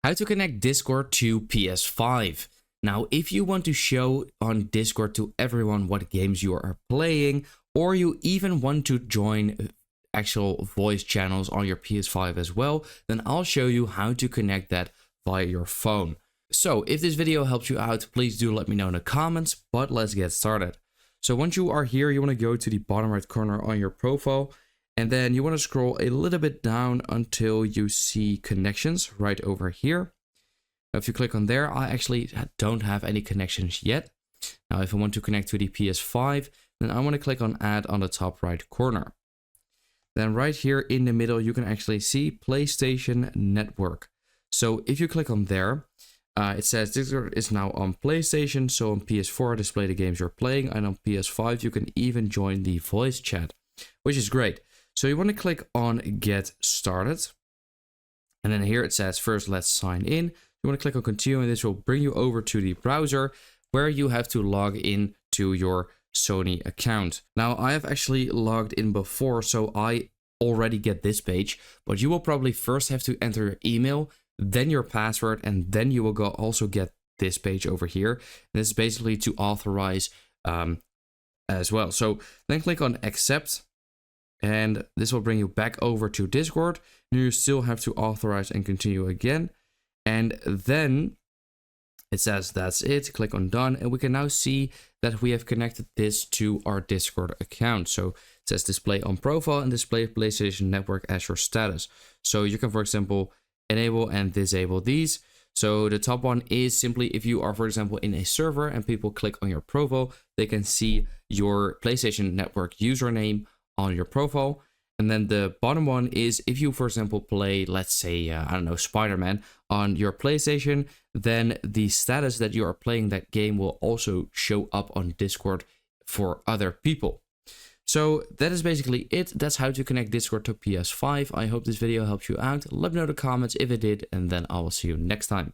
How to connect Discord to PS5. Now, if you want to show on Discord to everyone what games you are playing, or you even want to join actual voice channels on your PS5 as well, then I'll show you how to connect that via your phone. So if this video helps you out, please do let me know in the comments, but let's get started. So once you are here, you want to go to the bottom right corner on your profile, and then you want to scroll a little bit down until you see connections right over here. Now, if you click on there, I actually don't have any connections yet. Now, if I want to connect to the PS5, then I want to click on add on the top right corner. Then right here in the middle, you can actually see PlayStation Network. So if you click on there, it says Discord is now on PlayStation. So on PS4, display the games you're playing. And on PS5, you can even join the voice chat, which is great. So you want to click on get started. And then here it says first, let's sign in. You want to click on continue, and this will bring you over to the browser where you have to log in to your Sony account. Now, I have actually logged in before, so I already get this page, but you will probably first have to enter your email, then your password, and then you will also get this page over here. And this is basically to authorize as well. So then click on accept, and this will bring you back over to Discord. And you still have to authorize and continue again. And then it says that's it. Click on done, and we can now see that we have connected this to our Discord account. So it says display on profile and display PlayStation Network as your status. So you can, for example, enable and disable these. So the top one is simply if you are, for example, in a server and people click on your profile, they can see your PlayStation Network username on your profile. And then the bottom one is if you, for example, play, let's say, I don't know, Spider-Man on your PlayStation, then the status that you are playing that game will also show up on Discord for other people. So that is basically it. That's how to connect Discord to PS5. I hope this video helps you out. Let me know in the comments if it did, and then I will see you next time.